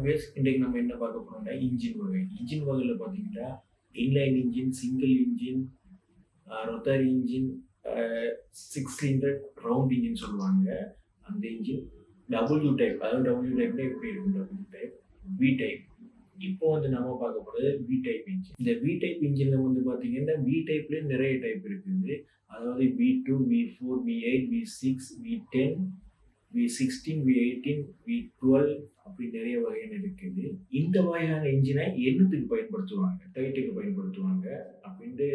Viewers, இன்றைக்கு நம்ம என்ன பார்க்க போறோம்னா இன்ஜின் வகை. இன்ஜின் வகையில பார்த்தீங்கன்னா, inline engine, single engine, rotary engine, அ 6 சிலிண்டர் ரவுண்ட் இன்ஜின் சொல்லுவாங்க. அந்த இன்ஜின் டபிள்யூ டைப். அதாவது டபிள்யூ டைப்னா எப்படி இருக்கும்? W type, V type. இப்போ வந்து நம்ம பார்க்க போறது வி டைப் இன்ஜின். இந்த வி டைப் இன்ஜின்ல வந்து பார்த்தீங்கன்னா, வி டைப்லயே நிறைய டைப் இருக்குது. அதாவது V2, V4, V8, V6, V10, V16, V18, V12 அப்படி நிறைய வகையான இருக்குது. இந்த வகையான இன்ஜினை என்னத்துக்கு பயன்படுத்துவாங்க? ஃப்ளைட்டுக்கு பயன்படுத்துவாங்க அப்படின்ட்டு,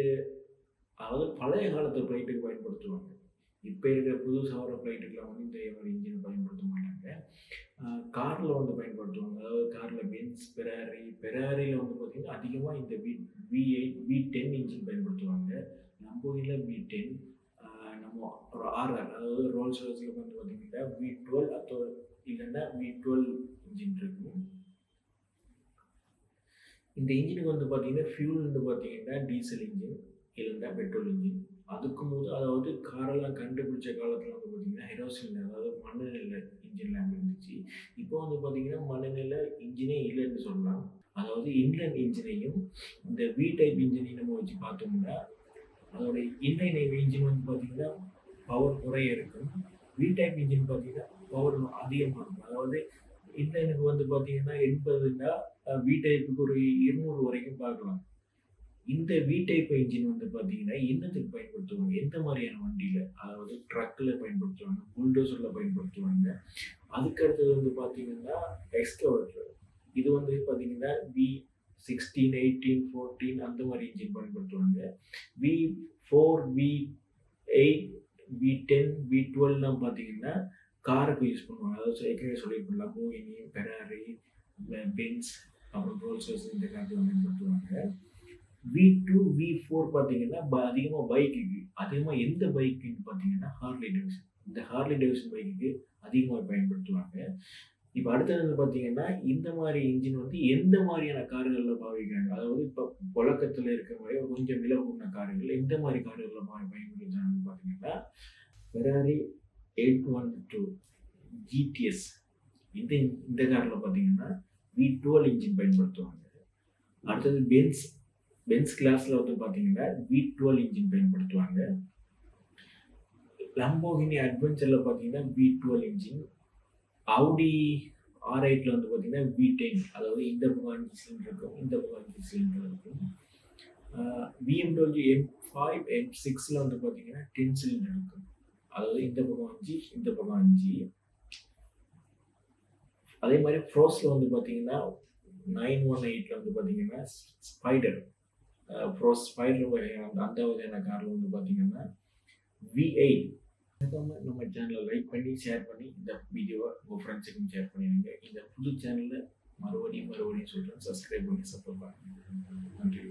அதாவது பழைய காலத்து ஃப்ளைட்டுக்கு பயன்படுத்துவாங்க. இப்ப இருக்கிற புதுசா வர ஃப்ளைட்டுக்குலாம் வந்து இந்த மாதிரி இன்ஜினை பயன்படுத்த மாட்டாங்க. கார்ல வந்து பயன்படுத்துவாங்க. அதாவது கார்ல பென்ஸ், ஃபெராரில வந்து பார்த்தீங்கன்னா, அதிகமா இந்த V8, V10 இன்ஜின் பயன்படுத்துவாங்க. லம்போர்கினில V10, நம்ம ஒரு ஆர்ஆர், அதாவது ரோல்ஸ் ராய்ஸ்ல வந்து பார்த்தீங்கன்னா V12 இல்லைன்னா V12 இன்ஜின் இருக்கும். இந்த இன்ஜினுக்கு வந்து பார்த்தீங்கன்னா, ஃபியூல் வந்து பார்த்தீங்கன்னா டீசல் இன்ஜின் இல்லைன்னா பெட்ரோல் இன்ஜின். அதாவது காரெல்லாம் கண்டுபிடிச்ச காலத்துல வந்து பார்த்தீங்கன்னா, ஹெரோசின், அதாவது மண்ணெண்ணெய்ல இன்ஜின்லாம் இருந்துச்சு. இப்போ வந்து பார்த்தீங்கன்னா, மண்ணெண்ணெய்ல இன்ஜினே இல்லைன்னு சொல்லலாம். அதாவது இன்லைன் இன்ஜினையும் இந்த வி டைப் இன்ஜினையும் நம்ம வச்சு பார்த்தோம்னா, அதோட இன்லைன் இன்ஜின் வந்து பார்த்தீங்கன்னா பவர் குறைய இருக்கும். வி டைப் இன்ஜின் பார்த்தீங்கன்னா பவர் அதிகமாக இருக்கும். அதாவது இன்லைனுக்கு வந்து பார்த்தீங்கன்னா 80ன்னா, வி டைப்புக்கு ஒரு 200 வரைக்கும் பார்க்கலாம். இந்த வி டைப் இன்ஜின் வந்து பார்த்தீங்கன்னா என்னத்துக்கு பயன்படுத்துவாங்க? எந்த மாதிரியான வண்டியில? அதாவது ட்ரக்ல பயன்படுத்துவாங்க, புல்டோசர்ல பயன்படுத்துவாங்க. அதுக்கு அடுத்தது வந்து பார்த்தீங்கன்னா எக்ஸ்கவேட்டர். இது வந்து பார்த்தீங்கன்னா V16, 18, 14 அந்த மாதிரி இன்ஜின் பயன்படுத்துவாங்க. V4, V8, V10, V12லாம் பார்த்தீங்கன்னா காருக்கு யூஸ் பண்ணுவாங்க. அதாவது ஏற்கனவே சொல்லியிருப்போம், லம்போர்கினி, ஃபெராரி, பென்ஸ், அப்புறம் ரோல்ஸ் ராய்ஸ் இந்த கார்லாம் பயன்படுத்துவாங்க. V2, V4 பார்த்தீங்கன்னா அதிகமா பைக்குக்கு, அதிகமா எந்த பைக்குன்னு பார்த்தீங்கன்னா ஹார்லி டேவிட்சன். இந்த ஹார்லி டேவிட்சன் பைக்குக்கு அதிகமா பயன்படுத்துவாங்க. இப்ப அடுத்தது வந்து பார்த்தீங்கன்னா, இந்த மாரி இன்ஜின் வந்து எந்த மாரியான கார்கள்ல பாவிக்கிறாங்க? அதாவது இப்ப புழக்கத்துல இருக்கிற மாரி கொஞ்சம் விலை கூடின கார்கள், எந்த மாரி கார்கள்ல பயன்படுத்துறாங்கன்னு பார்த்தீங்கன்னா, ஃபெராரி 812 GTS. இந்த இந்த கார்ல பார்த்தீங்கன்னா, V12 இன்ஜின் பயன்படுத்துவாங்க. அடுத்தது பென்ஸ் கிளாஸ்ல வந்து பார்த்தீங்கன்னா, V12 இன்ஜின் பயன்படுத்துவாங்க. லம்போர்கினி அட்வென்ச்சர்ல பார்த்தீங்கன்னா, V12 இன்ஜின். Audi R8ல வந்து பார்த்தீங்கன்னா V10, அதாவது இந்த பக்கம் 5 சிலிண்டர் இருக்கும், இந்த பக்கம் 5 சிலிண்டர் இருக்கும். BMW M5, M6ல வந்து பார்த்தீங்கன்னா 10 சிலிண்டர் இருக்கும். அதாவது இந்த பக்கம் 5, இந்த பக்கம் 5. அதே மாதிரி ஃப்ரோஸ்ல வந்து பார்த்தீங்கன்னா 918ல வந்து பார்த்தீங்கன்னா ஸ்பைடர் வகையான அந்த வகையான கார்ல வந்து பார்த்தீங்கன்னா V8. நம்ம சேனலை லைக் பண்ணி ஷேர் பண்ணி இந்த வீடியோவை உங்கள் ஃப்ரெண்ட்ஸுக்கும் ஷேர் பண்ணிடுங்க. இந்த புது சேனலை மறுபடியும் சொல்கிறேன், சப்ஸ்கிரைப் பண்ணி சப்போர்ட் பண்ணுங்க. நன்றி.